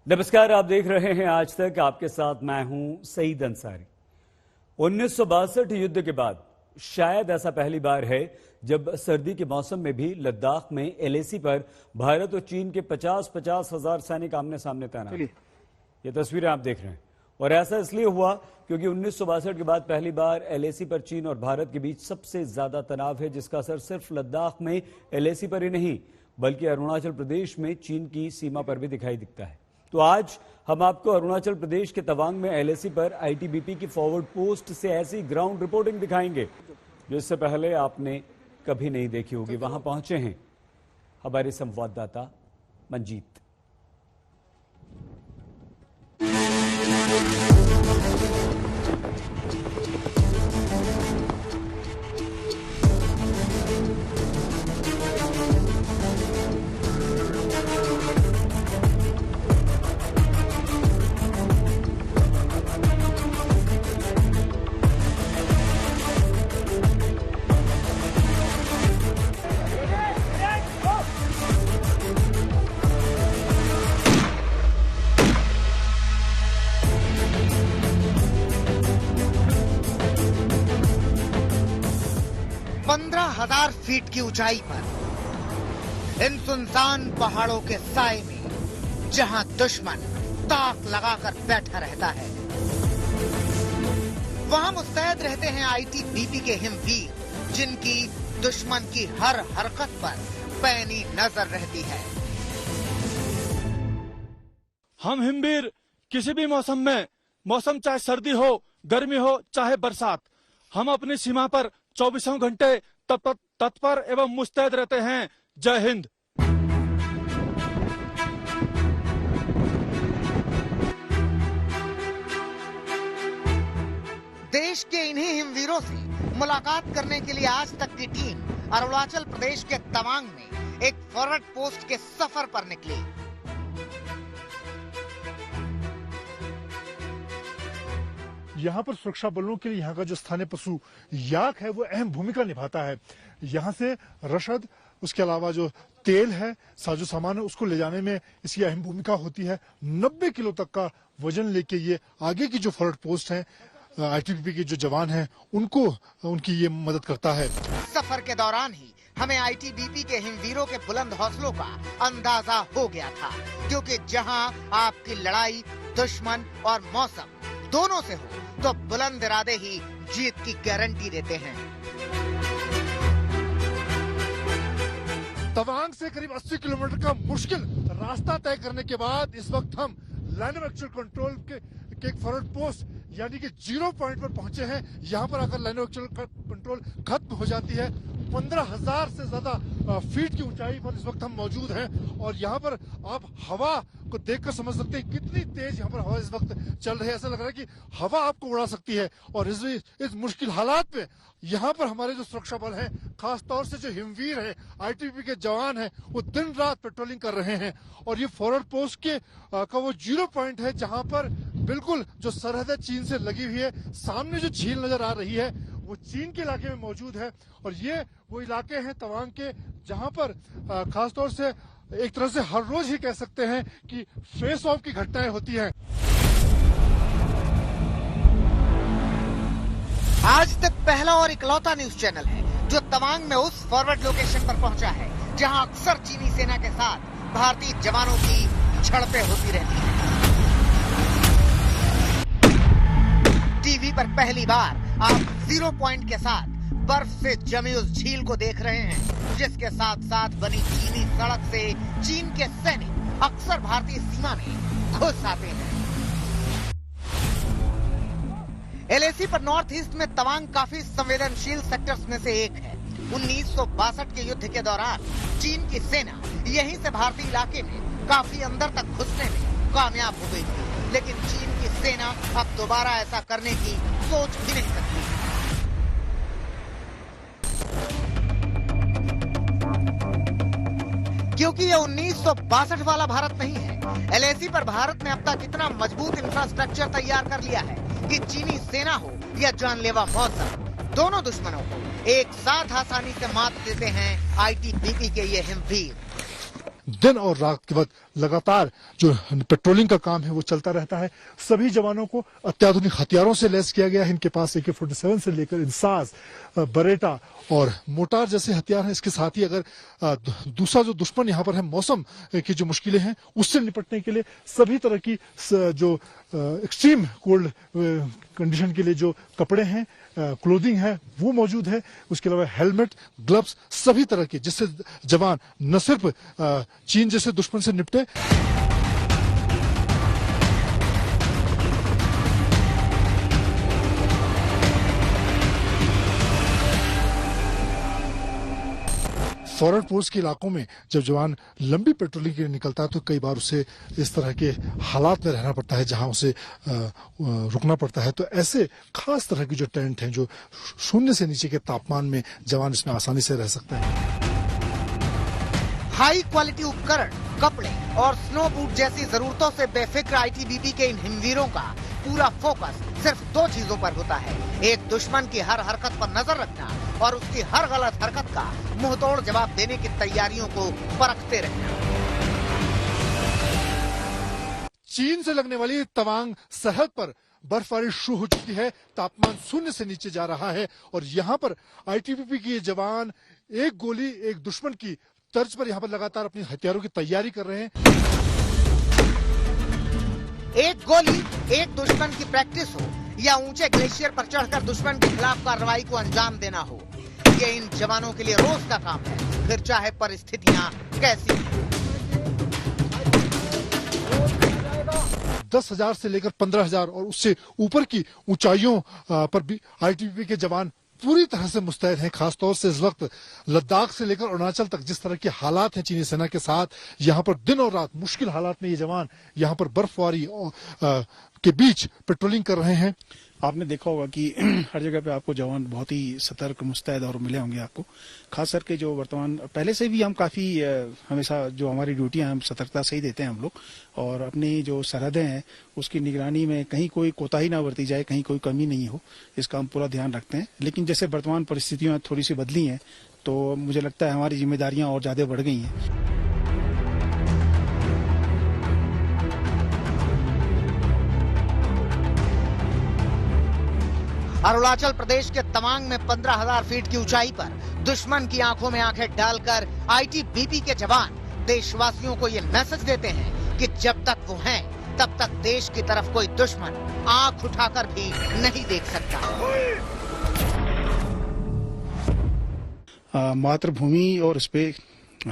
नमस्कार, आप देख रहे हैं आज तक। आपके साथ मैं हूं सईद अंसारी। 1962 युद्ध के बाद शायद ऐसा पहली बार है जब सर्दी के मौसम में भी लद्दाख में एलएसी पर भारत और चीन के 50-50 हजार सैनिक आमने सामने तैनात। ये तस्वीरें आप देख रहे हैं और ऐसा इसलिए हुआ क्योंकि 1962 के बाद पहली बार एलएसी पर चीन और भारत के बीच सबसे ज्यादा तनाव है, जिसका असर सिर्फ लद्दाख में एलएसी पर ही नहीं बल्कि अरुणाचल प्रदेश में चीन की सीमा पर भी दिखाई दिखता है। तो आज हम आपको अरुणाचल प्रदेश के तवांग में एलएसी पर आईटीबीपी की फॉरवर्ड पोस्ट से ऐसी ग्राउंड रिपोर्टिंग दिखाएंगे जो इससे पहले आपने कभी नहीं देखी होगी। वहां पहुंचे हैं हमारे संवाददाता मंजीत। फीट की ऊंचाई पर इन सुनसान पहाड़ों के साए में जहां दुश्मन ताक लगाकर बैठा रहता है, वहां मुस्तैद रहते हैं आईटीबीपी के हिमवीर, जिनकी दुश्मन की हर हरकत पर पैनी नजर रहती है। हम हिमवीर किसी भी मौसम चाहे सर्दी हो, गर्मी हो, चाहे बरसात, हम अपनी सीमा पर 24 घंटे तत्पर एवं मुस्तैद रहते हैं। जय हिंद। देश के इन्हीं हिमवीरों से मुलाकात करने के लिए आज तक की टीम अरुणाचल प्रदेश के तवांग में एक फॉरवर्ड पोस्ट के सफर पर निकली। यहाँ पर सुरक्षा बलों के लिए यहाँ का जो स्थानीय पशु याक है वो अहम भूमिका निभाता है। यहाँ से रसद, उसके अलावा जो तेल है, साजो सामान है, उसको ले जाने में इसकी अहम भूमिका होती है। 90 किलो तक का वजन लेके ये आगे की जो फॉरवर्ड पोस्ट है, आईटीबीपी के जो जवान हैं, उनकी ये मदद करता है। सफर के दौरान ही हमें आईटीबीपी के हिमवीरों के बुलंद हौसलों का अंदाजा हो गया था, क्योंकि जहां आपकी लड़ाई दुश्मन और मौसम दोनों से हो तो बुलंद इरादे ही जीत की गारंटी देते हैं। तवांग से करीब 80 किलोमीटर का मुश्किल रास्ता तय करने के बाद इस वक्त हम लाइन ऑफ एक्चुअल कंट्रोल के एक फॉरवर्ड पोस्ट यानी कि 0 पॉइंट पर पहुंचे हैं। यहाँ पर आकर लाइन ऑफ एक्चुअल कंट्रोल खत्म हो जाती है। 15,000 से ज्यादा फीट की ऊंचाई पर इस वक्त हम मौजूद हैं और यहाँ पर आप हवा को देखकर समझ सकते हैं कितनी तेज यहाँ पर हवा इस वक्त चल रही है। ऐसा लग रहा है कि हवा आपको उड़ा सकती है। और इस मुश्किल हालात में यहाँ पर हमारे जो सुरक्षा बल हैं, खासतौर से जो हिमवीर है, आईटीबीपी के जवान हैं, वो दिन रात पेट्रोलिंग कर रहे हैं। और ये फॉरवर्ड पोस्ट का वो 0 पॉइंट है जहाँ पर बिल्कुल जो सरहद है चीन से लगी हुई है। सामने जो झील नजर आ रही है वो चीन के इलाके में मौजूद है और ये वो इलाके हैं तवांग के जहां पर खासतौर से एक तरह से हर रोज ही कह सकते हैं कि फेस ऑफ की घटनाएं होती हैं। आज तक पहला और इकलौता न्यूज चैनल है जो तवांग में उस फॉरवर्ड लोकेशन पर पहुंचा है जहां अक्सर चीनी सेना के साथ भारतीय जवानों की झड़पें होती रहती हैं। टीवी पर पहली बार आप 0 पॉइंट के साथ बर्फ से जमी उस झील को देख रहे हैं, जिसके साथ साथ बनी चीनी सड़क से चीन के सैनिक अक्सर भारतीय सीमा में घुस आते हैं। एलएसी पर नॉर्थ ईस्ट में तवांग काफी संवेदनशील सेक्टर्स में से एक है। 1962 के युद्ध के दौरान चीन की सेना यहीं से भारतीय इलाके में काफी अंदर तक घुसने में कामयाब हो गई थी, लेकिन चीन की सेना अब दोबारा ऐसा करने की सोच भी नहीं सकती। क्योंकि ये 1962 वाला भारत नहीं है। एलएसी पर भारत ने अब तक इतना मजबूत इंफ्रास्ट्रक्चर तैयार कर लिया है कि चीनी सेना हो या जानलेवा मौसम, दोनों दुश्मनों को एक साथ आसानी से मात देते हैं आईटीबीपी के ये हिमवीर। दिन और रात के वक्त लगातार जो पेट्रोलिंग का काम है वो चलता रहता है। सभी जवानों को अत्याधुनिक हथियारों से लैस किया गया है। इनके पास AK-47 से लेकर इंसास, बरेटा और मोटार जैसे हथियार हैं। इसके साथ ही अगर दूसरा जो दुश्मन यहाँ पर है, मौसम की जो मुश्किलें हैं उससे निपटने के लिए सभी तरह की जो एक्सट्रीम कोल्ड कंडीशन के लिए जो कपड़े हैं, क्लोथिंग है, वो मौजूद है। उसके अलावा हेलमेट, ग्लव्स, सभी तरह के, जिससे जवान न सिर्फ चीन जैसे दुश्मन से निपटे। फॉरवर्ड पोस्ट के इलाकों में जब जवान लंबी पेट्रोलिंग के लिए निकलता है तो कई बार उसे इस तरह के हालात में रहना पड़ता है जहां उसे रुकना पड़ता है। तो ऐसे खास तरह की जो टेंट हैं, जो 0 से नीचे के तापमान में जवान इसमें आसानी से रह सकता है। हाई क्वालिटी उपकरण, कपड़े और स्नो बूट जैसी जरूरतों से बेफिक्र आईटीबीपी के इन हिमवीरों का पूरा फोकस सिर्फ 2 चीजों पर होता है। एक, दुश्मन की हर हरकत पर नजर रखना और उसकी हर गलत हरकत का मुंहतोड़ जवाब देने की तैयारियों को परखते रहना। चीन से लगने वाली तवांग सरहद पर बर्फबारी शुरू हो चुकी है। तापमान 0 से नीचे जा रहा है और यहाँ पर आईटीबीपी के जवान एक गोली एक दुश्मन की तर्ज पर यहाँ पर लगातार अपनी हथियारों की तैयारी कर रहे हैं। एक गोली एक दुश्मन की प्रैक्टिस हो या ऊंचे ग्लेशियर पर चढ़कर दुश्मन के खिलाफ कार्रवाई को अंजाम देना हो, ये इन जवानों के लिए रोज का काम है, फिर चाहे परिस्थितियां कैसी। 10,000 से लेकर 15,000 और उससे ऊपर की ऊंचाइयों पर भी आईटीबीपी के जवान पूरी तरह से मुस्तैद हैं। खासतौर से इस वक्त लद्दाख से लेकर अरुणाचल तक जिस तरह के हालात हैं चीनी सेना के साथ, यहाँ पर दिन और रात मुश्किल हालात में ये जवान यहाँ पर बर्फबारी के बीच पेट्रोलिंग कर रहे हैं। आपने देखा होगा कि हर जगह पे आपको जवान बहुत ही सतर्क, मुस्तैद और मिले होंगे आपको। खास करके जो वर्तमान, पहले से भी हम काफी हमेशा जो हमारी ड्यूटियां हम सतर्कता से ही देते हैं हम लोग, और अपनी जो सरहदें हैं उसकी निगरानी में कहीं कोई कोताही ना बरती जाए, कहीं कोई कमी नहीं हो, इसका हम पूरा ध्यान रखते हैं। लेकिन जैसे वर्तमान परिस्थितियां थोड़ी सी बदली हैं तो मुझे लगता है हमारी जिम्मेदारियां और ज्यादा बढ़ गई हैं। अरुणाचल प्रदेश के तवांग में 15,000 फीट की ऊंचाई पर दुश्मन की आंखों में आंखें डालकर आईटीबीपी के जवान देशवासियों को ये मैसेज देते हैं कि जब तक वो हैं तब तक देश की तरफ कोई दुश्मन आंख उठाकर भी नहीं देख सकता। मातृभूमि और उस पे,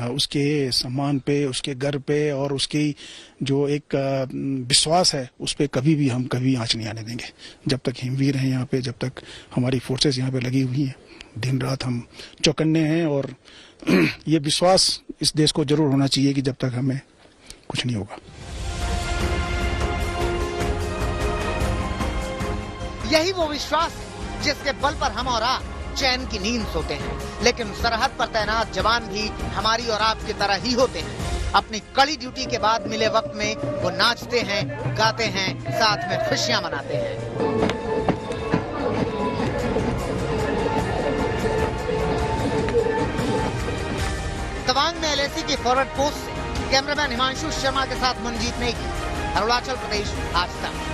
उसके सम्मान पे, उसके गर्व पे और उसकी जो एक विश्वास है उस पे कभी भी हम कभी आंच नहीं आने देंगे। जब तक हिमवीर हैं यहाँ पे, जब तक हमारी फोर्सेस यहाँ पे लगी हुई हैं, दिन रात हम चौकन्ने हैं और ये विश्वास इस देश को जरूर होना चाहिए कि जब तक हमें कुछ नहीं होगा। यही वो विश्वास है जिसके बल पर हम और आप चैन की नींद सोते हैं। लेकिन सरहद पर तैनात जवान भी हमारी और आपकी तरह ही होते हैं। अपनी कड़ी ड्यूटी के बाद मिले वक्त में वो नाचते हैं, गाते हैं, साथ में खुशियां मनाते हैं। तवांग में LAC की फॉरवर्ड पोस्ट से कैमरामैन हिमांशु शर्मा के साथ मनजीत नेगी, अरुणाचल प्रदेश, आज तक।